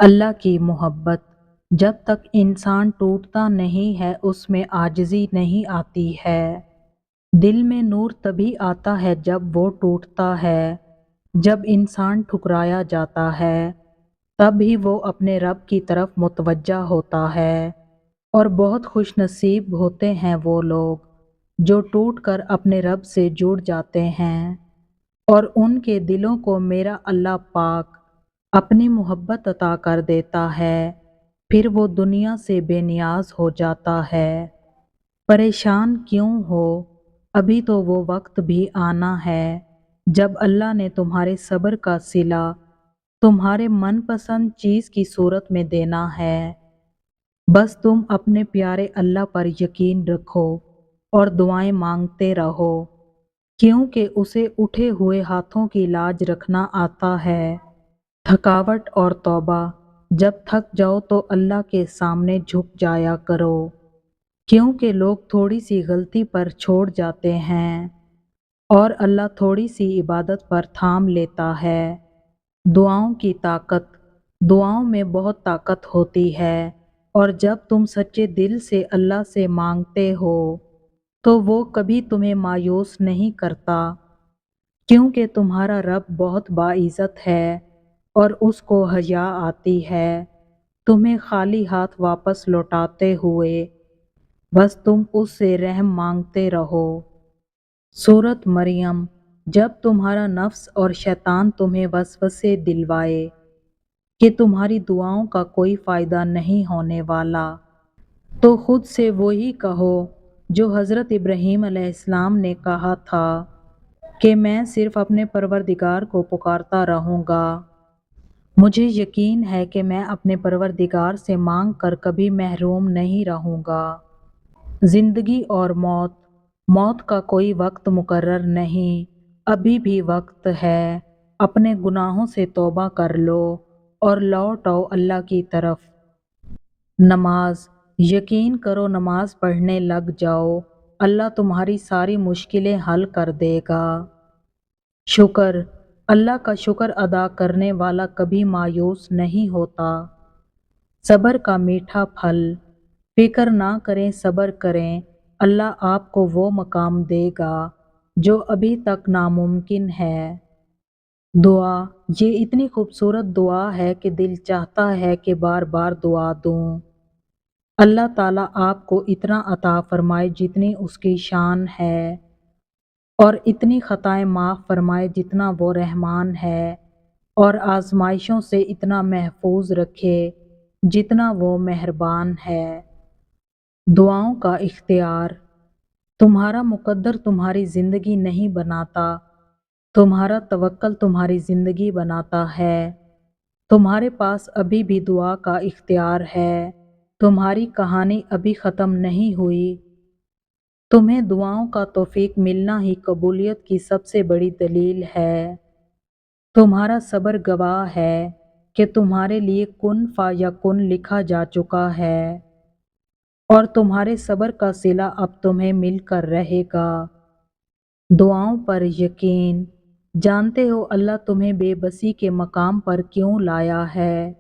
اللہ کی محبت جب تک انسان ٹوٹتا نہیں ہے اس میں عاجزی نہیں آتی ہے۔ دل میں نور تبھی آتا ہے جب وہ ٹوٹتا ہے۔ جب انسان ٹھکرایا جاتا ہے تب ہی وہ اپنے رب کی طرف متوجہ ہوتا ہے، اور بہت خوش نصیب ہوتے ہیں وہ لوگ جو ٹوٹ کر اپنے رب سے جڑ جاتے ہیں، اور ان کے دلوں کو میرا اللہ پاک اپنی محبت عطا کر دیتا ہے، پھر وہ دنیا سے بے نیاز ہو جاتا ہے۔ پریشان کیوں ہو؟ ابھی تو وہ وقت بھی آنا ہے جب اللہ نے تمہارے صبر کا صلہ تمہارے من پسند چیز کی صورت میں دینا ہے۔ بس تم اپنے پیارے اللہ پر یقین رکھو اور دعائیں مانگتے رہو، کیونکہ اسے اٹھے ہوئے ہاتھوں کی لاج رکھنا آتا ہے۔ تھکاوٹ اور توبہ، جب تھک جاؤ تو اللہ کے سامنے جھک جایا کرو، کیونکہ لوگ تھوڑی سی غلطی پر چھوڑ جاتے ہیں اور اللہ تھوڑی سی عبادت پر تھام لیتا ہے۔ دعاؤں کی طاقت، دعاؤں میں بہت طاقت ہوتی ہے، اور جب تم سچے دل سے اللہ سے مانگتے ہو تو وہ کبھی تمہیں مایوس نہیں کرتا، کیونکہ تمہارا رب بہت باعزت ہے اور اس کو حیا آتی ہے تمہیں خالی ہاتھ واپس لوٹاتے ہوئے۔ بس تم اس سے رحم مانگتے رہو۔ سورۃ مریم، جب تمہارا نفس اور شیطان تمہیں وسوسے دلوائے کہ تمہاری دعاؤں کا کوئی فائدہ نہیں ہونے والا، تو خود سے وہی کہو جو حضرت ابراہیم علیہ السلام نے کہا تھا کہ میں صرف اپنے پروردگار کو پکارتا رہوں گا۔ مجھے یقین ہے کہ میں اپنے پروردگار سے مانگ کر کبھی محروم نہیں رہوں گا۔ زندگی اور موت، موت کا کوئی وقت مقرر نہیں، ابھی بھی وقت ہے۔ اپنے گناہوں سے توبہ کر لو اور لوٹ آؤ اللہ کی طرف۔ نماز، یقین کرو نماز پڑھنے لگ جاؤ، اللہ تمہاری ساری مشکلیں حل کر دے گا۔ شکر، اللہ کا شکر ادا کرنے والا کبھی مایوس نہیں ہوتا۔ صبر کا میٹھا پھل، فکر نہ کریں صبر کریں، اللہ آپ کو وہ مقام دے گا جو ابھی تک ناممکن ہے۔ دعا، یہ اتنی خوبصورت دعا ہے کہ دل چاہتا ہے کہ بار بار دعا دوں۔ اللہ تعالیٰ آپ کو اتنا عطا فرمائے جتنی اس کی شان ہے، اور اتنی خطائیں معاف فرمائے جتنا وہ رحمان ہے، اور آزمائشوں سے اتنا محفوظ رکھے جتنا وہ مہربان ہے۔ دعاؤں کا اختیار، تمہارا مقدر تمہاری زندگی نہیں بناتا، تمہارا توکل تمہاری زندگی بناتا ہے۔ تمہارے پاس ابھی بھی دعا کا اختیار ہے، تمہاری کہانی ابھی ختم نہیں ہوئی۔ تمہیں دعاؤں کا توفیق ملنا ہی قبولیت کی سب سے بڑی دلیل ہے۔ تمہارا صبر گواہ ہے کہ تمہارے لیے کن فیکن لکھا جا چکا ہے، اور تمہارے صبر کا صلہ اب تمہیں مل کر رہے گا۔ دعاؤں پر یقین، جانتے ہو اللہ تمہیں بے بسی کے مقام پر کیوں لایا ہے؟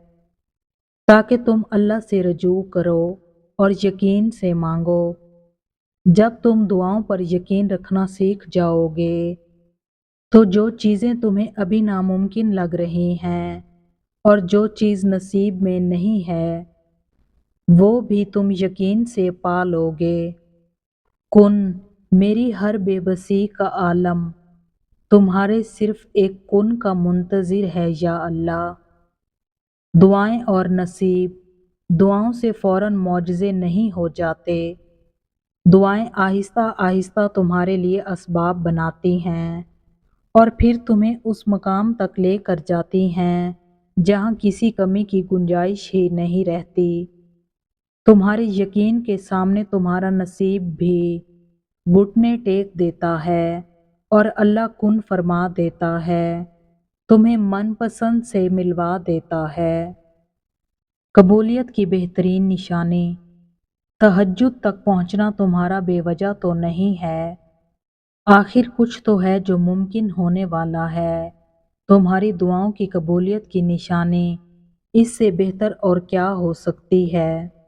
تاکہ تم اللہ سے رجوع کرو اور یقین سے مانگو۔ جب تم دعاؤں پر یقین رکھنا سیکھ جاؤ گے تو جو چیزیں تمہیں ابھی ناممکن لگ رہی ہیں اور جو چیز نصیب میں نہیں ہے وہ بھی تم یقین سے پا لو گے۔ کن، میری ہر بے بسی کا عالم تمہارے صرف ایک کن کا منتظر ہے یا اللہ۔ دعائیں اور نصیب، دعاؤں سے فوراً معجزے نہیں ہو جاتے، دعائیں آہستہ آہستہ تمہارے لیے اسباب بناتی ہیں اور پھر تمہیں اس مقام تک لے کر جاتی ہیں جہاں کسی کمی کی گنجائش ہی نہیں رہتی۔ تمہارے یقین کے سامنے تمہارا نصیب بھی گھٹنے ٹیک دیتا ہے اور اللہ کن فرما دیتا ہے، تمہیں من پسند سے ملوا دیتا ہے۔ قبولیت کی بہترین نشانی، تہجد تک پہنچنا تمہارا بے وجہ تو نہیں ہے، آخر کچھ تو ہے جو ممکن ہونے والا ہے۔ تمہاری دعاؤں کی قبولیت کی نشانی اس سے بہتر اور کیا ہو سکتی ہے؟